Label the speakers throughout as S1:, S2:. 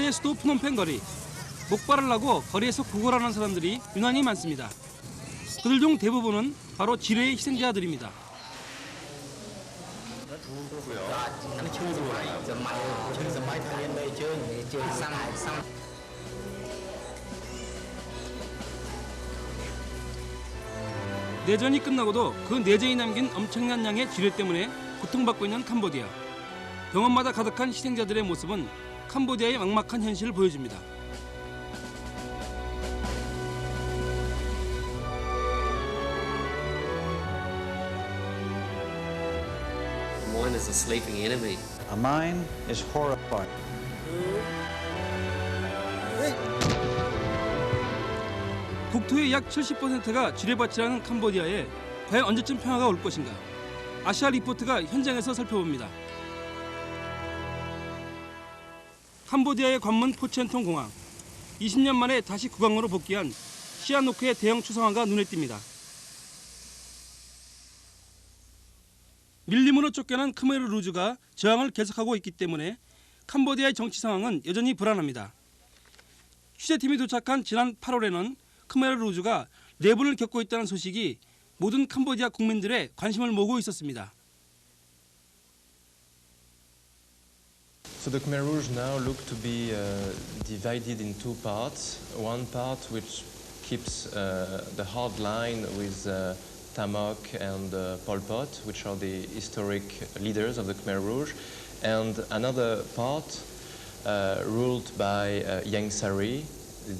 S1: 캄보디아의 수도 프놈펜 거리. 목발을 하고 거리에서 구걸하는 사람들이 유난히 많습니다. 그들 중 대부분은 바로 지뢰의 희생자들입니다. 내전이 끝나고도 그 내전이 남긴 엄청난 양의 지뢰 때문에 고통받고 있는 캄보디아. 병원마다 가득한 희생자들의 모습은 캄보디아의 막막한 현실을 보여줍니다.
S2: A mine is a sleeping enemy.
S3: A mine is horrifying.
S1: 국토의 약 70%가 지뢰밭이라는 캄보디아에 과연 언제쯤 평화가 올 것인가? 아시아 리포트가 현장에서 살펴봅니다. 캄보디아의 관문 포첸통 공항. 20년 만에 다시 국왕으로 복귀한 시아노크의 대형 추상화가 눈에 띕니다. 밀림으로 쫓겨난 크메르 루즈가 저항을 계속하고 있기 때문에 캄보디아의 정치 상황은 여전히 불안합니다. 취재팀이 도착한 지난 8월에는 크메르 루즈가 내분을 겪고 있다는 소식이 모든 캄보디아 국민들의 관심을 모으고 있었습니다.
S4: So the Khmer Rouge now look to be divided in two parts. One part which keeps the hard line with Tamok and Pol Pot, which are the historic leaders of the Khmer Rouge, and another part ruled by Ieng Sary,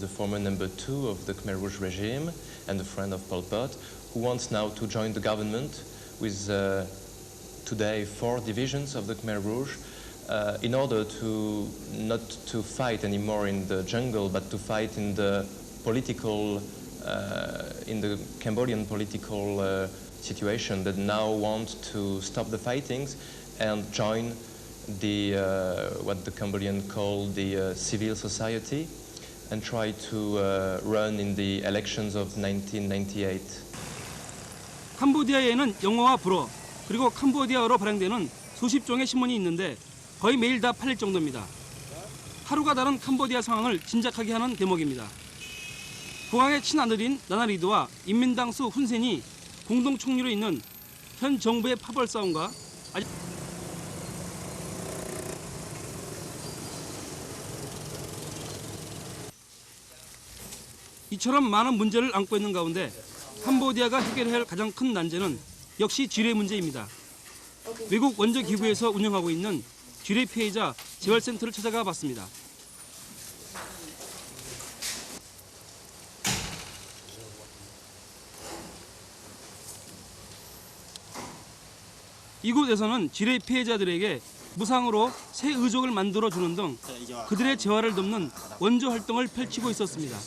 S4: the former number 2 of the Khmer Rouge regime and a friend of Pol Pot, who wants now to join the government with today 4 divisions of the Khmer Rouge in order to not to fight anymore in the jungle, but to fight in the political, in the Cambodian political situation, that now want to stop the fightings and join the what the Cambodian call the civil society, and try to run in the elections of 1998.
S1: 캄보디아에는 영어와 불어 그리고 캄보디아어로 발행되는 수십 종의 신문이 있는데 거의 매일 다 팔릴 정도입니다. 하루가 다른 캄보디아 상황을 짐작하게 하는 대목입니다. 국왕의 친아들인 나나리드와 인민당수 훈센이 공동 총리로 있는 현 정부의 파벌 싸움과 이처럼 많은 문제를 안고 있는 가운데 캄보디아가 해결해야 할 가장 큰 난제는 역시 지뢰 문제입니다. 외국 원조 기구에서 운영하고 있는 지뢰 피해자 재활센터를 찾아가 봤습니다. 이곳에서는 지뢰 피해자들에게 무상으로 새 의족을 만들어 주는 등 그들의 재활을 돕는 원조 활동을 펼치고 있었습니다.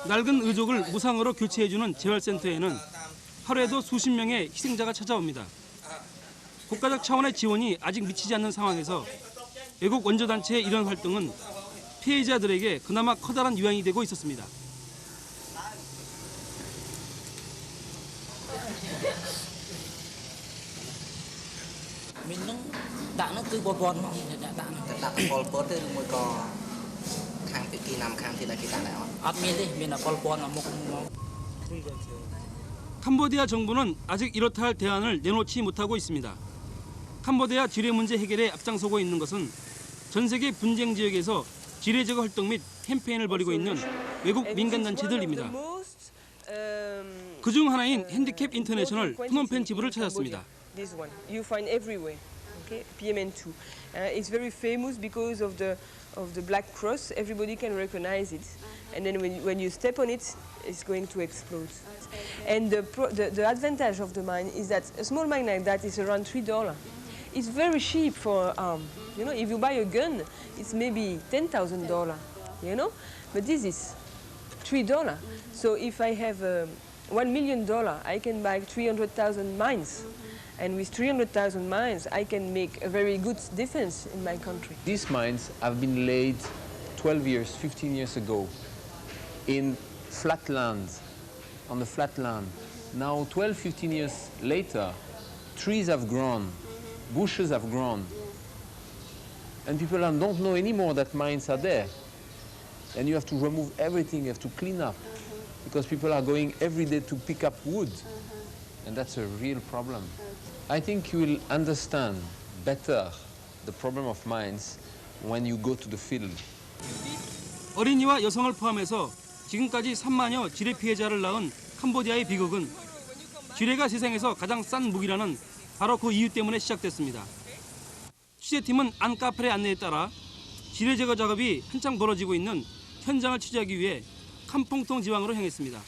S1: 낡은 의족을 무상으로 교체해주는 재활센터에는 하루에도 수십 명의 희생자가 찾아옵니다. 국가적 차원의 지원이 아직 미치지 않는 상황에서 외국 원조단체의 이런 활동은 피해자들에게 그나마 커다란 유황이 되고 있었습니다. 캄보디아 정부는 아직 이렇다 할 대안을 내놓지 못하고 있습니다. 캄보디아 지뢰 문제 해결에 앞장서고 있는 것은 전 세계 분쟁 지역에서 지뢰 제거 활동 및 캠페인을 벌이고 있는 외국 민간단체들입니다. 그중 하나인 핸디캡 인터내셔널 프놈펜 지부를 찾았습니다.
S5: This one you find everywhere. Okay, PMN2. It's very famous because of the black cross. Everybody can recognize it, and then when you step on it, it's going to explode. And the advantage of the mine is that a small mine like that is around $3. It's very cheap for you know, if you buy a gun, it's maybe $10,000. You know, but this is $3. So if I have $1 million, I can buy 300,000 mines. And with 300,000 mines, I can make a very good defense in my country.
S6: These mines have been laid 12 years, 15 years ago in flat land, on the flat land, Now, 12, 15 years later, trees have grown, bushes have grown, and people don't know anymore that mines are there. And you have to remove everything, you have to clean up, because people are going every day to pick up wood, and that's a real problem. I think you will understand better the problem of mines when you go to the field.
S1: 어린이와 여성을 포함해서 지금까지 3만여 지뢰 피해자를 낳은 캄보디아의 비극은 지뢰가 세상에서 가장 싼 무기라는 바로 그 이유 때문에 시작됐습니다. 취재팀은 안카펠의 안내에 따라 지뢰 제거 작업이 한창 벌어지고 있는 현장을 취재하기 위해 캄퐁통 지방으로 향했습니다.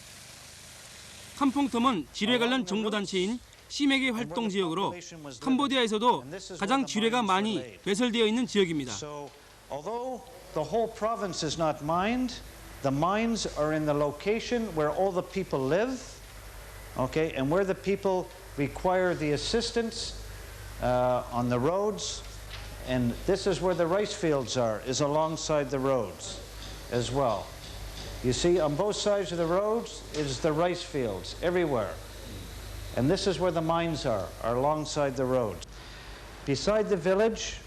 S1: 캄퐁통은 지뢰 관련 정보단체인 시맥의 활동 지역으로 캄보디아에서도 가장 지뢰가 많이 배설되어 있는 지역입니다.
S3: So, although the whole province is not mined, the mines are in the location where all the people live, okay, and where the people require the assistance on the roads, and this is where the rice fields are, is alongside the roads as well. You see, on both sides of the roads is the rice fields everywhere. And this is where the mines are alongside the roads. Beside the village,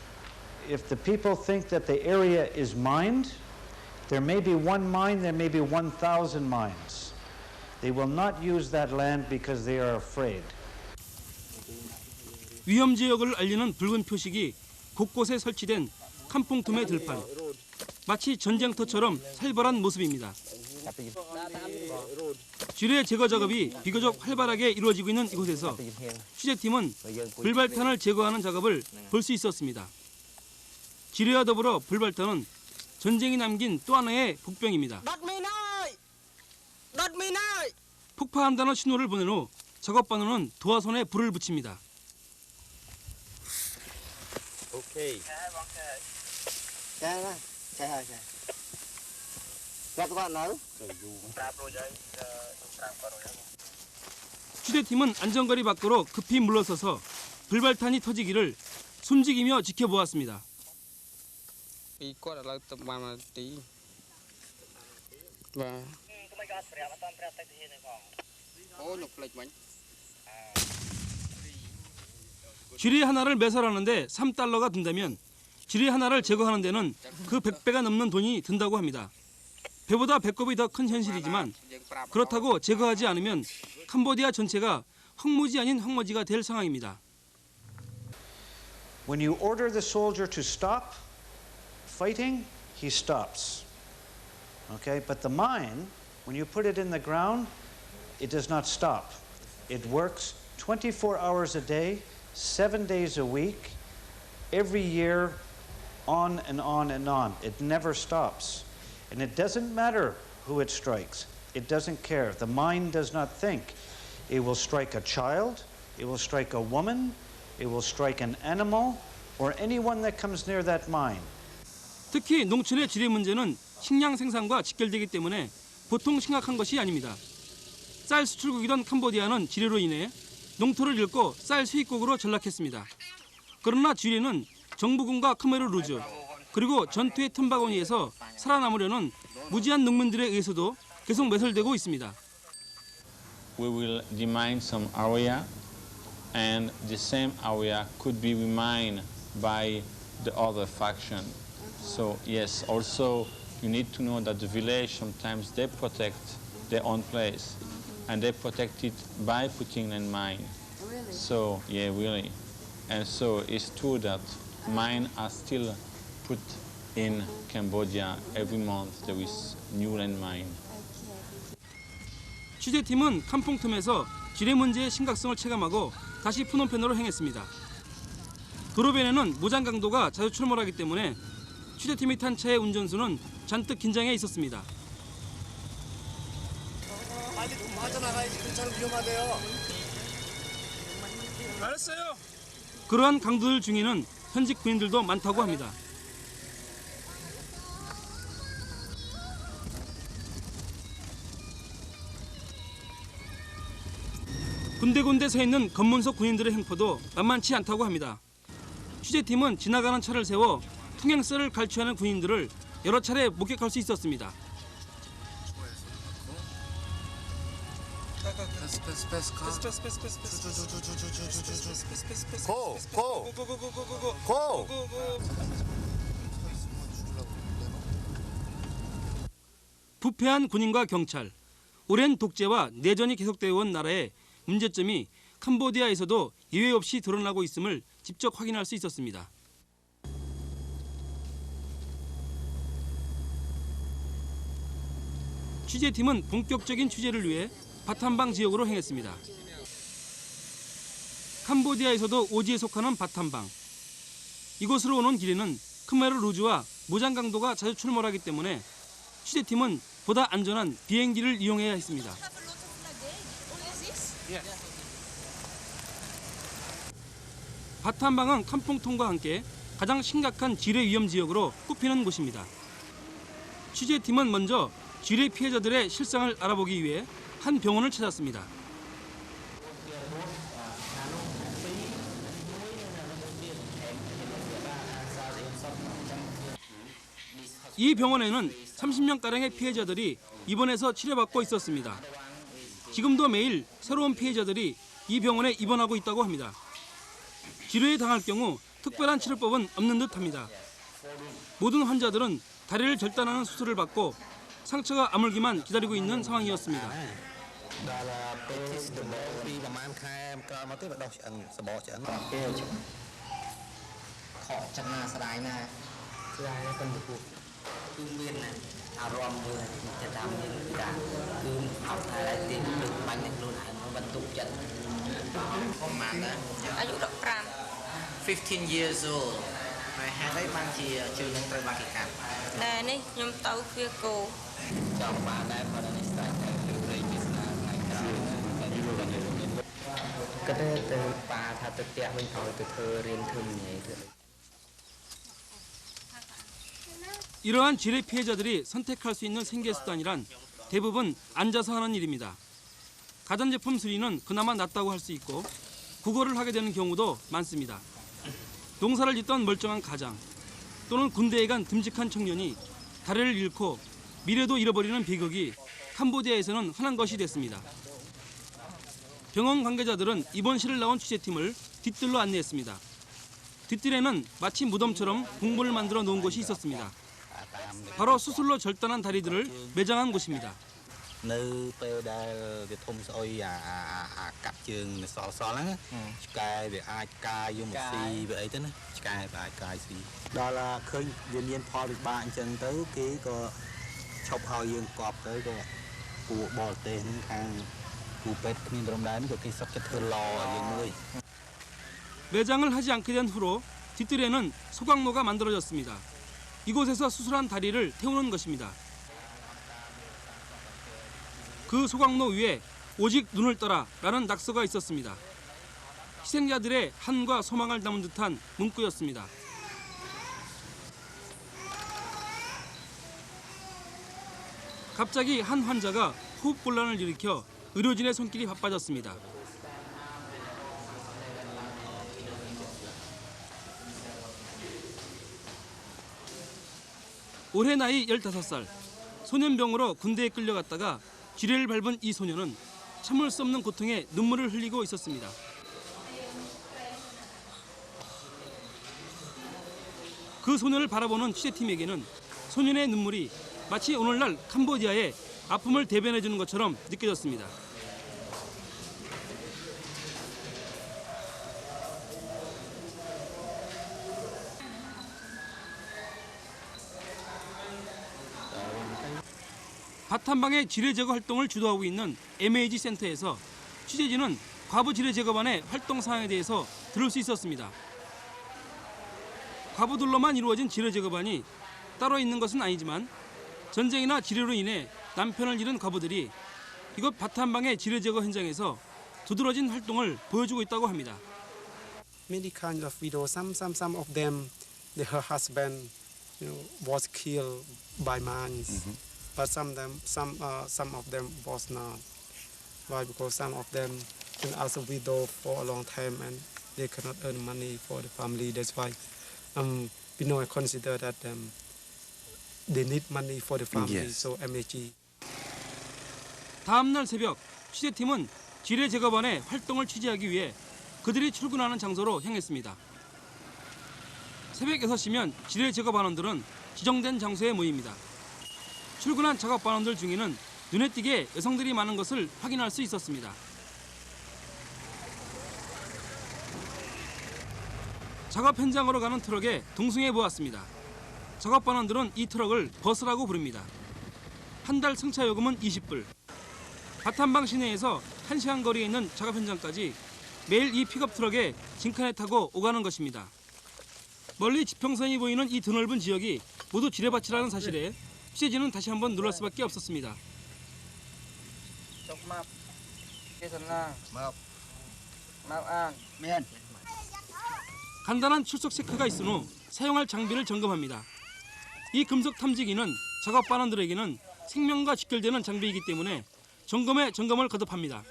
S3: if the people think that the area is mined, there may be one mine, there may be 1,000 mines. They will not use that land because they are afraid.
S1: 위험 지역을 알리는 붉은 표식이 곳곳에 설치된 캄퐁tum의 들판. 마치 전쟁터처럼 살벌한 모습입니다. 지뢰 제거 작업이 비교적 활발하게 이루어지고 있는 이곳에서 취재팀은 불발탄을 제거하는 작업을 볼 수 있었습니다. 지뢰와 더불어 불발탄은 전쟁이 남긴 또 하나의 복병입니다. 폭파한다는 신호를 보낸 후 작업반으로는 도화선에 불을 붙입니다. 취재팀은 안전거리 밖으로 급히 물러서서 불발탄이 터지기를 숨지기며 지켜보았습니다. 지뢰 하나를 매설하는데 3달러가 든다면 지뢰 하나를 제거하는 데는 그 100배가 넘는 돈이 든다고 합니다. 배보다 배꼽이 더 큰 현실이지만 그렇다고 제거하지 않으면 캄보디아 전체가 황무지 아닌 황무지가 될 상황입니다.
S3: When you order the soldier to stop fighting, he stops. Okay, but the mine, when you put it in the ground, it does not stop. It works 24 hours a day, 7 days a week, every year, on and on and on. It never stops. And it doesn't matter who it strikes. It doesn't care. The mine does not think. It will strike a child, it will strike a woman, it will strike an animal, or anyone that comes near that mine.
S1: 특히 농촌의 지뢰 문제는 식량 생산과 직결되기 때문에 보통 심각한 것이 아닙니다. 쌀 수출국이던 캄보디아는 지뢰로 인해 농토를 잃고 쌀 수입국으로 전락했습니다. 그러나 지뢰는 정부군과 khmer rouge 그리고 전투의 틈바구니에서 살아남으려는 무지한 농민들에 의해서도 계속 매설되고 있습니다.
S7: We will demine some area, and the same area could be remined by the other faction. So yes, also you need to know that the village sometimes they protect their own place, and they protect it by putting landmine. Really? So yeah, really, and so it's true that mines are still put in Cambodia. Every month there is new landmine.
S1: 취재팀은 캄퐁tum에서 지뢰 문제의 심각성을 체감하고 다시 프놈펜으로 향했습니다. 도로변에는 무장 강도가 자주 출몰하기 때문에 취재팀이 탄 차의 운전수는 잔뜩 긴장해 있었습니다.
S8: 알았어요.
S1: 그러한 강도들 중에는 현직 군인들도 많다고 합니다. 군데군데 서 있는 검문소 군인들의 행포도 만만치 않다고 합니다. 취재팀은 지나가는 차를 세워 통행세를 갈취하는 군인들을 여러 차례 목격할 수 있었습니다. 부패한 군인과 경찰, 오랜 독재와 내전이 계속되어 온 나라의 문제점이 캄보디아에서도 예외 없이 드러나고 있음을 직접 확인할 수 있었습니다. 취재팀은 본격적인 취재를 위해 바탐방 지역으로 행했습니다. 캄보디아에서도 오지에 속하는 바탐방. 이곳으로 오는 길에는 크메르 루즈와 무장 강도가 자주 출몰하기 때문에 취재팀은 보다 안전한 비행기를 이용해야 했습니다. 바탐방은 캄퐁통과 함께 가장 심각한 지뢰 위험 지역으로 꼽히는 곳입니다. 취재팀은 먼저 지뢰 피해자들의 실상을 알아보기 위해 한 병원을 찾았습니다. 이 병원에는 30명가량의 피해자들이 입원해서 치료받고 있었습니다. 지금도 매일 새로운 피해자들이 이 병원에 입원하고 있다고 합니다. 지뢰에 당할 경우 특별한 치료법은 없는 듯합니다. 모든 환자들은 다리를 절단하는 수술을 받고 상처가 아물기만 기다리고 있는 상황이었습니다.
S9: 아주 15 years old. Rồi hai đấy ban chỉ trừ những từ ban kỳ cạn. Nè ní, nhung tàu phía cô. Trong ba đây mà đây là từ đây cái đấy từ ba thà từ tiệm mình thôi từ thơ riêng thơm nhẹ thôi.
S1: 이러한 지뢰 피해자들이 선택할 수 있는 생계 수단이란 대부분 앉아서 하는 일입니다. 가전제품 수리는 그나마 낫다고 할 수 있고 국어를 하게 되는 경우도 많습니다. 농사를 짓던 멀쩡한 가장 또는 군대에 간 듬직한 청년이 다리를 잃고 미래도 잃어버리는 비극이 캄보디아에서는 흔한 것이 됐습니다. 병원 관계자들은 입원실을 나온 취재팀을 뒷뜰로 안내했습니다. 뒷뜰에는 마치 무덤처럼 공물을 만들어 놓은 곳이 있었습니다. 바로 수술로 절단한 다리들을 매장한 곳입니다.
S10: Nơiពេលដែលវាធំស្អុយកាប់ជើងសសហ្នឹងឆ្កែវាអាចកាយយកមកស៊ីវាអីទៅណាឆ្កែវាអាចកាយស៊ីដល់ឃើញវាមានផលវិបាកអញ្ចឹងទៅគេក៏ឈប់ឲ្យយើងកប់ទៅក៏ពួកបរទេសហ្នឹងខាងគូពេទ្យគ្មានរំដែនក៏គេសុខចិត្តធ្វើឡឲ្យយើងមួយ
S1: 매장을 하지 않게 된 후로 뒷뜰에는 소각로가 만들어졌습니다. 이곳에서 수술한 다리를 태우는 것입니다. 그 소각로 위에 오직 눈을 떠라 라는 낙서가 있었습니다. 희생자들의 한과 소망을 담은 듯한 문구였습니다. 갑자기 한 환자가 호흡곤란을 일으켜 의료진의 손길이 바빠졌습니다. 올해 나이 15살, 소년병으로 군대에 끌려갔다가 지뢰를 밟은 이 소녀는 참을 수 없는 고통에 눈물을 흘리고 있었습니다. 그 소년을 바라보는 취재팀에게는 소년의 눈물이 마치 오늘날 캄보디아의 아픔을 대변해주는 것처럼 느껴졌습니다. 바탐방의 지뢰 제거 활동을 주도하고 있는 MAG 센터에서 취재진은 과부 지뢰 제거반의 활동 사항에 대해서 들을 수 있었습니다. 과부들로만 이루어진 지뢰 제거반이 따로 있는 것은 아니지만 전쟁이나 지뢰로 인해 남편을 잃은 과부들이 이곳 바탐방의 지뢰 제거 현장에서 두드러진 활동을 보여주고 있다고 합니다.
S11: Many kinds of videos. Some of them, her husband, was killed by mines. But some of them was not. Why? Because some of them been as a widow for a long time and they cannot earn money for the family. That's why I consider that they need money for the family. Yes. So MAG.
S1: 다음 날 새벽 취재팀은 지뢰 제거반의 활동을 취재하기 위해 그들이 출근하는 장소로 향했습니다. 새벽 6시면 지뢰 제거반원들은 지정된 장소에 모입니다. 출근한 작업반원들 중에는 눈에 띄게 여성들이 많은 것을 확인할 수 있었습니다. 작업 현장으로 가는 트럭에 동승해 보았습니다. 작업반원들은 이 트럭을 버스라고 부릅니다. 한 달 승차 요금은 20불. 바탄방 시내에서 1시간 거리에 있는 작업 현장까지 매일 이 픽업 트럭에 징칸에 타고 오가는 것입니다. 멀리 지평선이 보이는 이 드넓은 지역이 모두 지뢰밭이라는 사실에 취재진은 다시 한번 놀랄 수밖에 없었습니다. 간단한 출석 체크가 있은 후 사용할 장비를 점검합니다. 이 금속 탐지기는 작업반원들에게는 생명과 직결되는 장비이기 때문에 점검에 점검을 거듭합니다.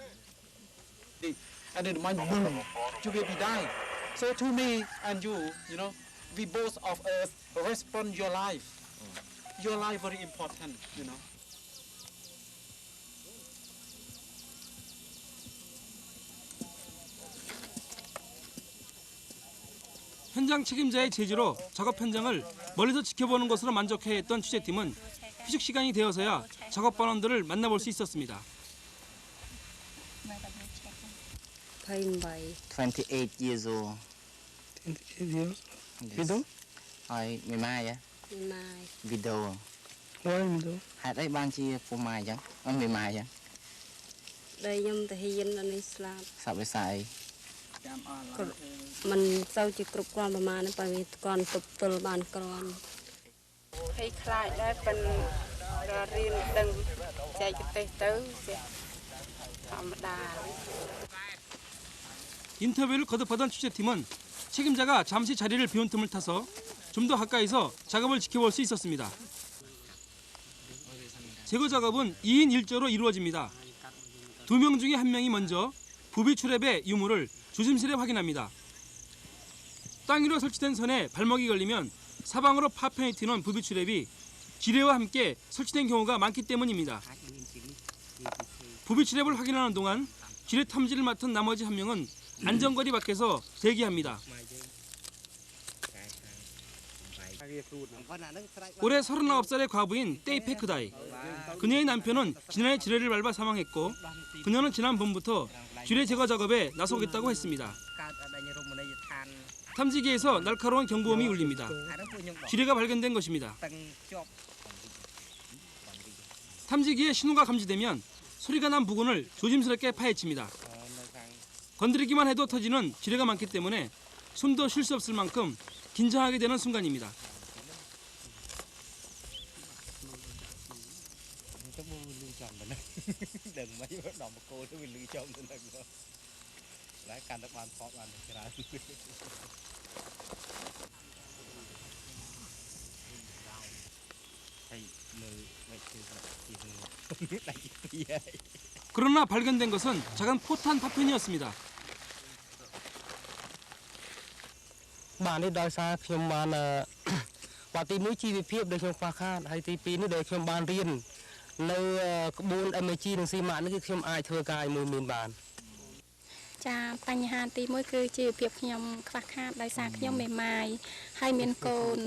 S12: And then my boom, you will be dying. So to me and you know, we both of us respond your life. Your life very important, you know.
S1: 현장 책임자의 제지로 작업 현장을 멀리서 지켜보는 것으로 만족해했던 취재팀은 휴식 시간이 되어서야 작업반원들을 만나볼 수 있었습니다.
S9: 28 years old.
S11: 28 years.
S9: Widow? Rồi, ngày mai vậy?
S13: Ngày mai.
S9: Widow.
S11: Why widow?
S9: Hạt ấy ban chia phô mai chẳng? Ngày mai chẳng?
S13: Đây nhâm thể hiện là này slap.
S9: Sao phải xài?
S13: Mình sau chỉ cục con mà nó phải còn tập tờ bàn con. Hay khai đây phần riêng đừng chạy cái tay tới thầm đà.
S1: 인터뷰를 거듭하던 취재팀은 책임자가 잠시 자리를 비운 틈을 타서 좀 더 가까이서 작업을 지켜볼 수 있었습니다. 제거 작업은 2인 1조로 이루어집니다. 2명 중에 1명이 먼저 부비 출랩의 유무를 조심스레 확인합니다. 땅 위로 설치된 선에 발목이 걸리면 사방으로 파편이 튀는 부비 출랩이 지뢰와 함께 설치된 경우가 많기 때문입니다. 부비 출랩을 확인하는 동안 지뢰 탐지를 맡은 나머지 1명은 안전거리 밖에서 대기합니다. 올해 39살의 과부인 테이페크다이. 그녀의 남편은 지난해 지뢰를 밟아 사망했고 그녀는 지난 봄부터 지뢰 제거 작업에 나서겠다고 했습니다. 탐지기에서 날카로운 경보음이 울립니다. 지뢰가 발견된 것입니다. 탐지기에 신호가 감지되면 소리가 난 부근을 조심스럽게 파헤칩니다. 건드리기만 해도 터지는 지뢰가 많기 때문에 숨도 쉴 수 없을 만큼 긴장하게 되는 순간입니다. 그러나 발견된 것은 작은 포탄 파편이었습니다.
S14: បាទនេះដោយសារខ្ញុំបានបាទទី1ជីវភាពដែលខ្ញុំខ្វះខាតហើយទី2នេះដែលខ្ញុំបានរៀននៅក្បួន MG និង CMAT នេះគឺខ្ញុំអាចធ្វើការឲ្យមួយបាន
S15: ចាបញ្ហាទី1គឺជីវភាពខ្ញុំខ្វះខាតដោយសារខ្ញុំមេម៉ាយហើយមានកូន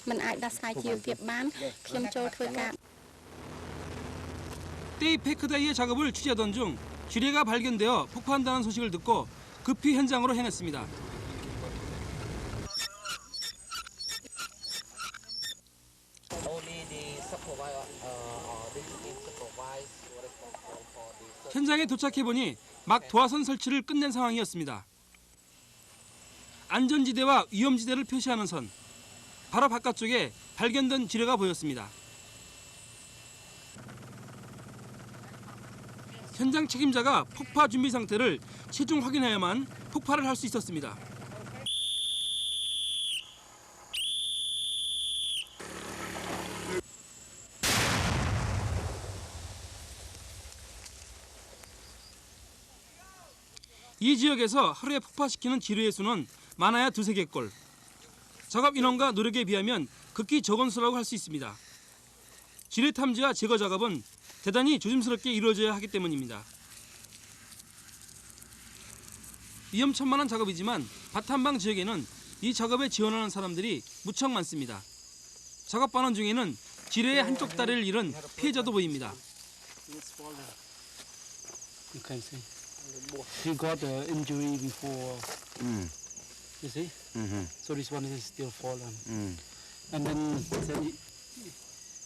S15: មិនអាចដោះស្រាយជីវភាពបានខ្ញុំចូលធ្វើការ
S1: 테이페크다이의 작업을 취재하던 중 지뢰가 발견되어 폭파한다는 소식을 듣고 급히 현장으로 향했습니다. 현장에 도착해보니 막 도화선 설치를 끝낸 상황이었습니다. 안전지대와 위험지대를 표시하는 선, 바로 바깥쪽에 발견된 지뢰가 보였습니다. 현장 책임자가 폭파 준비 상태를 최종 확인해야만 폭파를 할 수 있었습니다. 이 지역에서 하루에 폭파시키는 지뢰의 수는 많아야 2~3개 꼴. 작업 인원과 노력에 비하면 극히 적은 수라고 할 수 있습니다. 지뢰 탐지와 제거 작업은 대단히 조심스럽게 이루어져야 하기 때문입니다. 위험천만한 작업이지만 바탄방 지역에는 이 작업에 지원하는 사람들이 무척 많습니다. 작업 반원 중에는 지뢰의 한쪽 다리를 잃은 피해자도 보입니다.
S11: You can see. He got the injury before. You see? So this one is still fallen. And then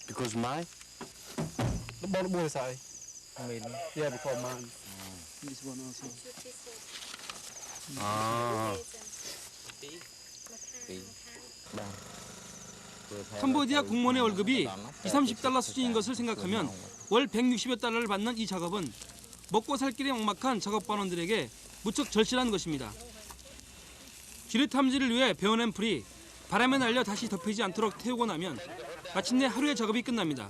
S16: Because mine?
S11: the both side. Yeah, because mine. This one also.
S1: 캄보디아 공무원의 월급이 20-30달러 수준인 것을 생각하면 월 160여 달러를 받는 이 작업은 먹고 살 길이 막막한 작업반원들에게 무척 절실한 것입니다. 지뢰 탐지를 위해 베어낸 풀이 바람에 날려 다시 덮이지 않도록 태우고 나면 마침내 하루의 작업이 끝납니다.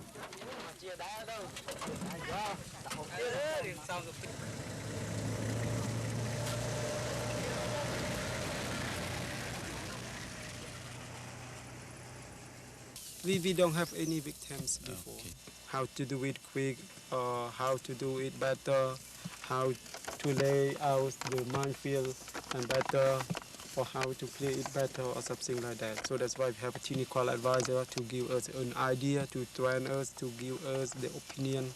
S11: We don't have any victims before. How to do it quick, how to do it better, how to lay out the minefield and better, or how to clear it better or something like that. So that's why we have a technical advisor to give us an idea, to train us, to give us the opinion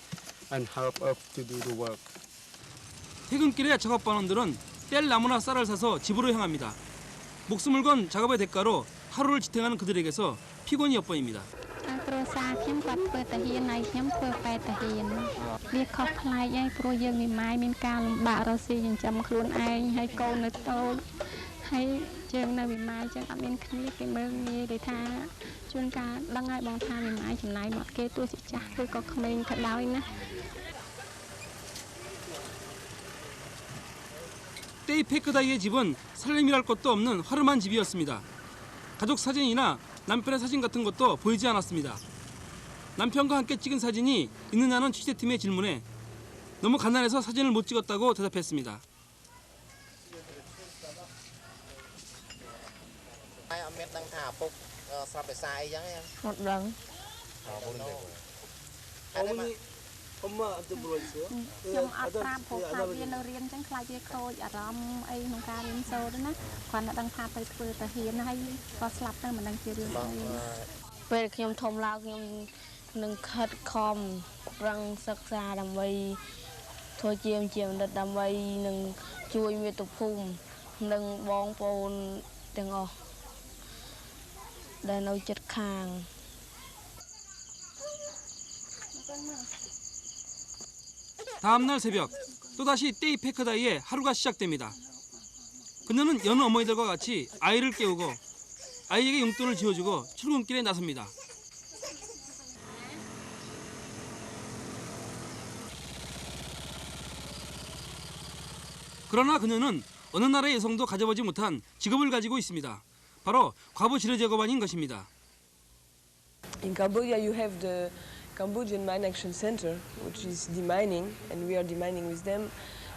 S11: and help us to do the work.
S1: 퇴근길에 작업반원들은 뗄 나무나 쌀을 사서 집으로 향합니다. 목숨을 건 작업의 대가로 하루를 지탱하는 그들에게서 피곤이 엿보입니다.
S15: គ្រួសារខ្ញុំគាត់ធ្វើតាហ៊ានហើយខ្ញុំធ្វើបែបតាហ៊ានវាខុសប្លែកហើយព្រោះយើងមានម៉ាយមានការលំបាករស់ស៊ីចិញ្ចឹមខ្លួនឯងហើយកូននៅតូចហើយយើងនៅមានម៉ាយចឹងអត់មានគ្នាគេមើលងាយដូចថាជួនកាលដឹងហើយបងថាមានម៉ាយចំណាយមកគេទោះជាចាស់ឬក៏ក្មេងក៏ដោយណា
S1: 떼이페크다이의 집은 살림이랄 것도 없는 화름한 집이었습니다. 가족 사진이나 남편의 사진 같은 것도 보이지 않았습니다. 남편과 함께 찍은 사진이 있느냐는 취재팀의 질문에 너무 가난해서 사진을 못 찍었다고 대답했습니다.
S15: 엄마한테 물어봤어요? 좀 아빠 보파비는 리엔장 클라이에 크로이 아람 에이 농가 린소드나 관나당 파파이 푸르타 히나 하이 거슬랍당 만당 지르
S17: ពេលខ្ញុំធំឡើងខ្ញុំនឹងខិតខំប្រឹងសិក្សាដើម្បីធ្វើជាបណ្ឌិតដើម្បីនឹងជួយមាតុភូមិនិងបងប្អូនទាំងអស់ដែលនៅជិតខាង
S1: 다음날 새벽 또다시 떼이페크다이의 하루가 시작됩니다. 그녀는 여느 어머니들과 같이 아이를 깨우고 아이에게 용돈을 지어주고 출근길에 나섭니다. 그러나 그녀는 어느 나라의 여성도 가져보지 못한 직업을 가지고 있습니다. 바로 과부 지뢰 제거반인 것입니다.
S5: In Cambodia you have the Cambodian Mine Action Center, which is demining, and we are demining with them.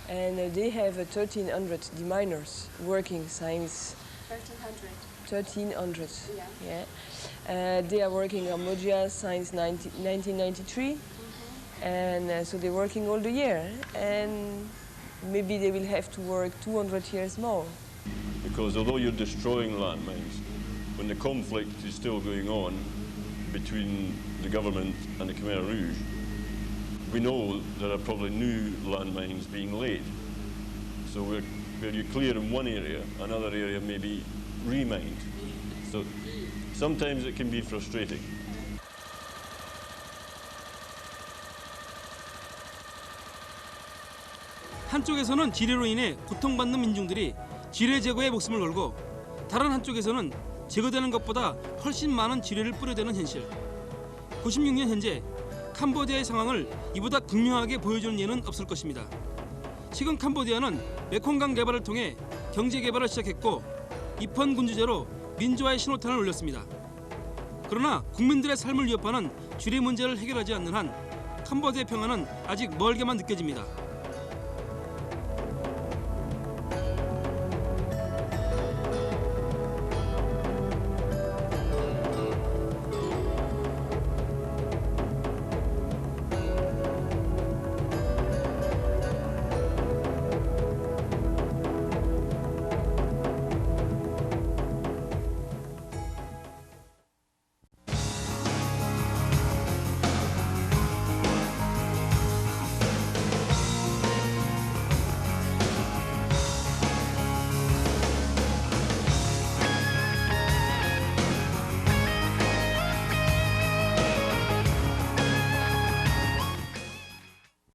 S5: And they have 1,300 deminers working since 1,300. Yeah. They are working in Cambodia since 1993, and so they're working all the year. And maybe they will have to work 200 years more.
S18: Because although you're destroying landmines, when the conflict is still going on between the government and the Khmer Rouge, we know there are probably new landmines being laid. So where you clear in one area, another area may be remined. So sometimes it can be frustrating.
S1: 한쪽에서는 지뢰로 인해 고통받는 민중들이 지뢰 제거에 목숨을 걸고 다른 한쪽에서는 제거되는 것보다 훨씬 많은 지뢰를 뿌려대는 현실. 96년 현재 캄보디아의 상황을 이보다 극명하게 보여주는 예는 없을 것입니다. 최근 캄보디아는 메콩강 개발을 통해 경제 개발을 시작했고 입헌 군주제로 민주화의 신호탄을 올렸습니다. 그러나 국민들의 삶을 위협하는 지뢰 문제를 해결하지 않는 한 캄보디아의 평화는 아직 멀게만 느껴집니다.